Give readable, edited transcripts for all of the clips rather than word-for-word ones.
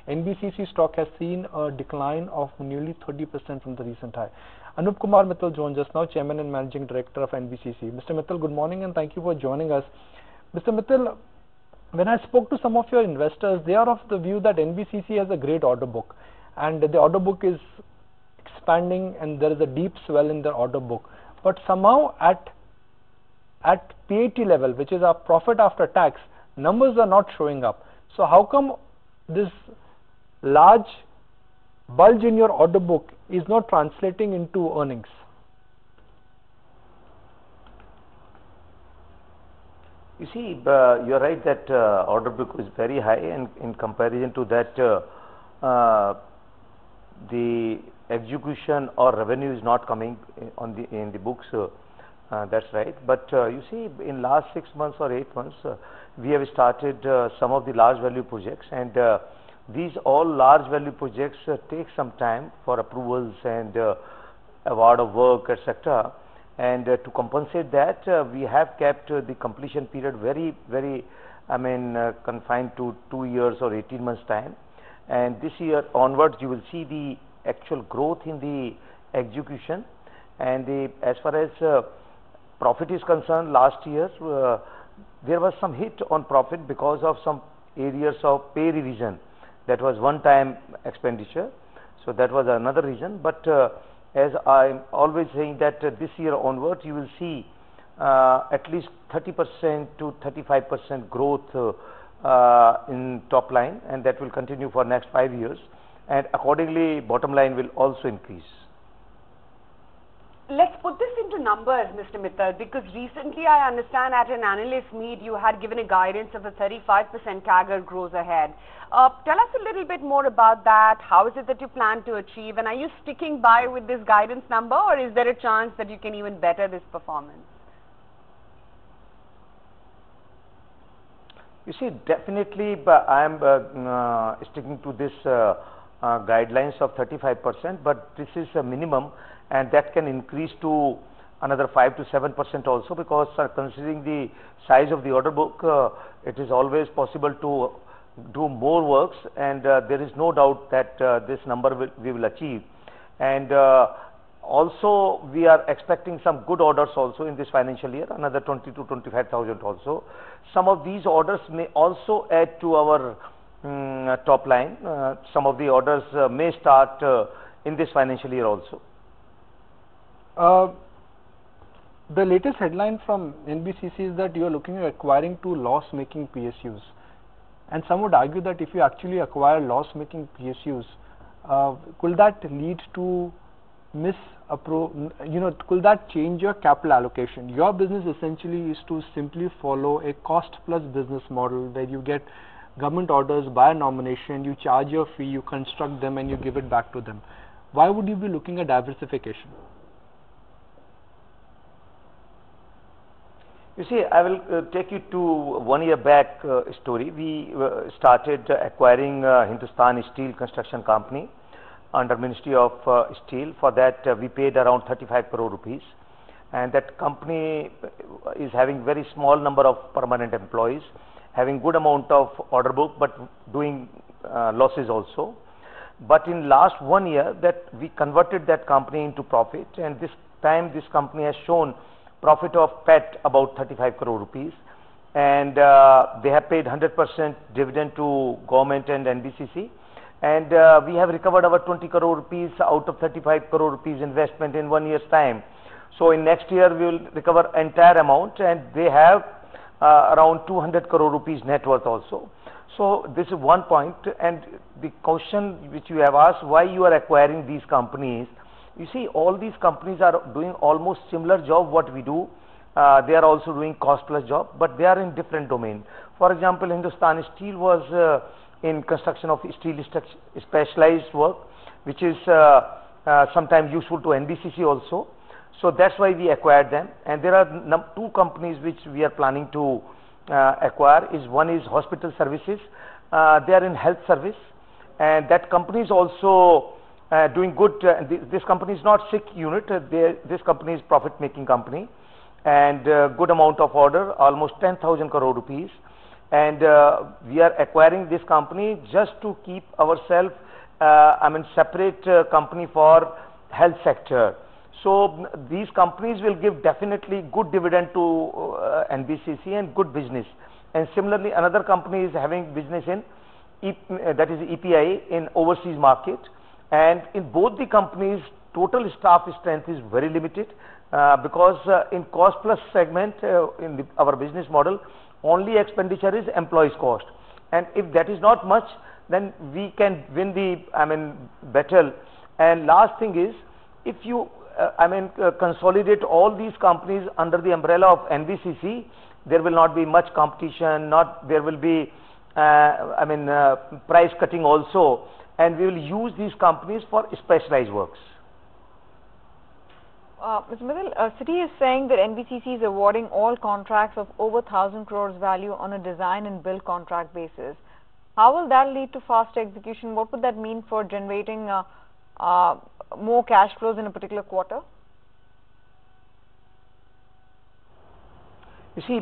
NBCC stock has seen a decline of nearly 30% from the recent high. Anoop Kumar Mittal joins us now, Chairman and Managing Director of NBCC. Mr. Mittal, good morning and thank you for joining us. Mr. Mittal, when I spoke to some of your investors, they are of the view that NBCC has a great order book, and the order book is expanding and there is a deep swell in the order book. But somehow at PAT level, which is our profit after tax, numbers are not showing up. So how come this large bulge in your order book is not translating into earnings? You see, you're right that order book is very high, and in comparison to that, the execution or revenue is not coming in the books. That's right. But you see, in last 6 months or 8 months, we have started some of the large value projects, and these all large value projects take some time for approvals and award of work, etc. And to compensate that, we have kept the completion period very, confined to 2 years or 18 months time. And this year onwards, you will see the actual growth in the execution. And as far as profit is concerned, last year there was some hit on profit because of some areas of pay revision. That was one-time expenditure. So that was another reason. But as I'm always saying that this year onwards, you will see at least 30% to 35% growth in top line, and that will continue for next 5 years, and accordingly bottom line will also increase. Let's put this into numbers, Mr. Mittal, because recently I understand at an analyst meet you had given a guidance of a 35% CAGR growth ahead. Tell us a little bit more about that. How is it that you plan to achieve, and are you sticking by with this guidance number, or is there a chance that you can even better this performance? You see, definitely I am sticking to this guidelines of 35%, but this is a minimum, and that can increase to another 5 to 7% also, because considering the size of the order book, it is always possible to do more works, and there is no doubt that this number we will achieve. And also we are expecting some good orders also in this financial year, another 20 to 25,000 also. Some of these orders may also add to our top line. Some of the orders may start in this financial year also. The latest headline from NBCC is that you are looking at acquiring 2 loss-making PSUs, and some would argue that if you actually acquire loss-making PSUs, could that lead to could that change your capital allocation? Your business essentially is to simply follow a cost-plus business model where you get government orders by nomination, you charge your fee, you construct them, and you give it back to them. Why would you be looking at diversification? You see, I will take you to 1 year back story. We started acquiring Hindustan Steel Construction Company under Ministry of Steel. For that we paid around 35 crore rupees, and that company is having very small number of permanent employees, having good amount of order book, but doing losses also. But in last 1 year that we converted that company into profit, and this time this company has shown profit of PAT about 35 crore rupees, and they have paid 100% dividend to government and NBCC, and we have recovered our 20 crore rupees out of 35 crore rupees investment in 1 year's time. So in next year we will recover entire amount, and they have around 200 crore rupees net worth also. So this is one point. And the question which you have asked, why you are acquiring these companies, you see, all these companies are doing almost similar job what we do. They are also doing cost plus job, but they are in different domain. For example, Hindustan Steel was in construction of steel specialized work, which is sometimes useful to NBCC also. So that's why we acquired them. And there are 2 companies which we are planning to acquire. One is hospital services. They are in health service, and that company is also doing good. This company is not sick unit. This company is profit making company, and good amount of order, almost 10,000 crore rupees. and we are acquiring this company just to keep ourselves, separate company for health sector. So these companies will give definitely good dividend to NBCC and good business. And similarly, another company is having business in that is EPI in overseas market. And in both the companies, total staff strength is very limited because in cost plus segment in our business model, only expenditure is employees cost. And if that is not much, then we can win the battle. And last thing is, if you consolidate all these companies under the umbrella of NBCC, there will not be much competition, there will be price cutting also, and we will use these companies for specialized works. Mr. Mittal, Citi is saying that NBCC is awarding all contracts of over 1,000 crores value on a design and build contract basis. How will that lead to faster execution? What would that mean for generating more cash flows in a particular quarter? You see,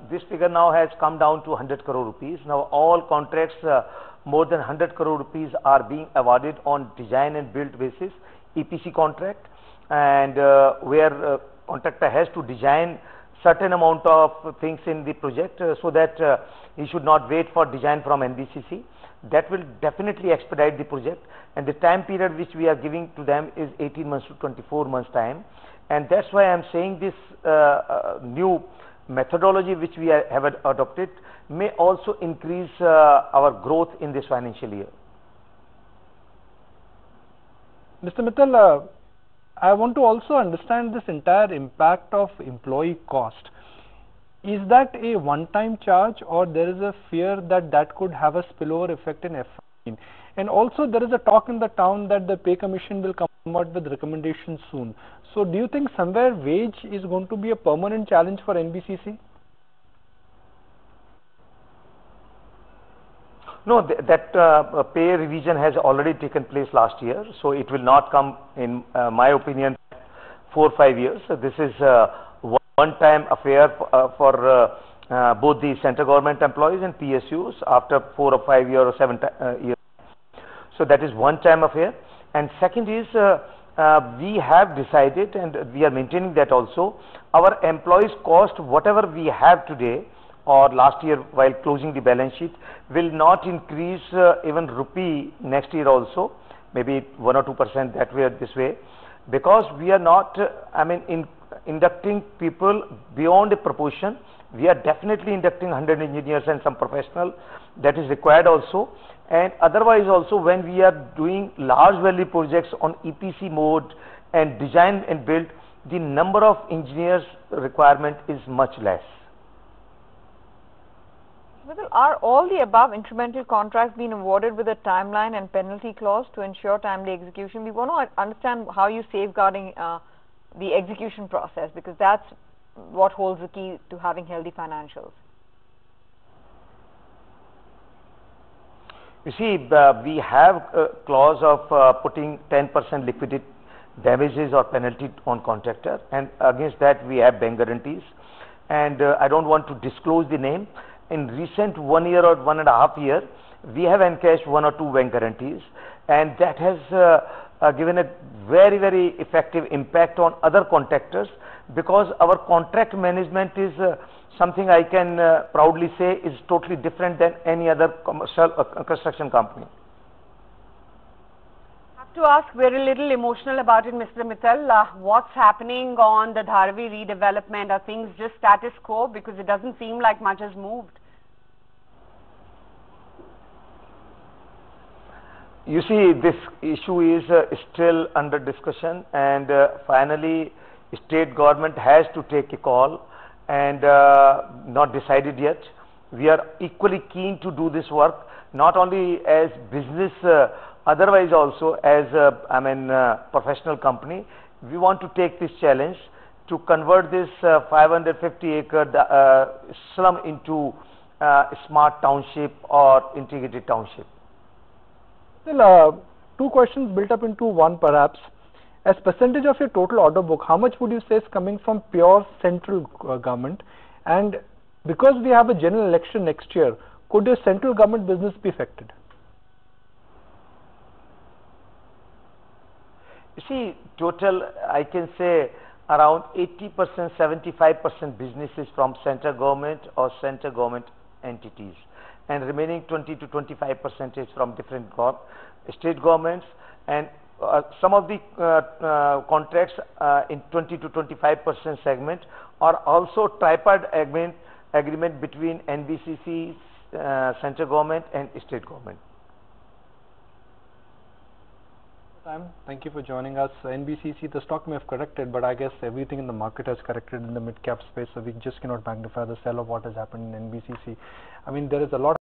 this figure now has come down to 100 crore rupees. Now all contracts more than 100 crore rupees are being awarded on design and build basis, EPC contract, and where contractor has to design certain amount of things in the project so that he should not wait for design from NBCC. That will definitely expedite the project, and the time period which we are giving to them is 18 months to 24 months time. And that's why I am saying this new methodology which we have adopted may also increase our growth in this financial year. Mr. Mittal, I want to also understand this entire impact of employee cost. Is that a one-time charge, or there is a fear that that could have a spillover effect in FY19? And also there is a talk in the town that the pay commission will come out with recommendations soon. So do you think somewhere wage is going to be a permanent challenge for NBCC? No, that pay revision has already taken place last year, so it will not come, in my opinion, 4 or 5 years. So this is one-time affair for both the central government employees and PSUs after 4 or 5 years or 7 years. So that is one-time affair. And second is, we have decided, and we are maintaining that also, our employees cost, whatever we have today or last year while closing the balance sheet, will not increase even rupee next year also, maybe 1 or 2% that way or this way, because we are not inducting people beyond a proportion. We are definitely inducting 100 engineers and some professional, that is required also. And otherwise also, when we are doing large value projects on EPC mode and design and build, the number of engineers requirement is much less. Are all the above incremental contracts being awarded with a timeline and penalty clause to ensure timely execution? We want to understand how you're safeguarding the execution process, because that's what holds the key to having healthy financials. You see, we have a clause of putting 10% liquidated damages or penalty on contractor, and against that we have bank guarantees. And I don't want to disclose the name. In recent 1 year or 1.5 years, we have encashed 1 or 2 bank guarantees, and that has given a very, very effective impact on other contractors, because our contract management is something I can proudly say is totally different than any other commercial construction company. I have to ask, we're a little emotional about it, Mr. Mittal. What's happening on the Harvey Redevelopment? Are things just status quo, because it doesn't seem like much has moved? You see, this issue is still under discussion, and finally state government has to take a call, and not decided yet. We are equally keen to do this work, not only as business, otherwise also as a professional company. We want to take this challenge to convert this 550-acre slum into a smart township or integrated township. Well, 2 questions built up into one perhaps. As percentage of your total order book, how much would you say is coming from pure central government? And because we have a general election next year, could your central government business be affected? You see, total, I can say around 80%, 75% businesses from central government or central government entities, and remaining 20 to 25% is from different state governments, and some of the contracts in 20 to 25% segment are also tripartite agreement between NBCC, central government and state government. Thank you for joining us. NBCC, the stock may have corrected, but I guess everything in the market has corrected in the mid-cap space, so we just cannot magnify the sell of what has happened in NBCC. I mean, there is a lot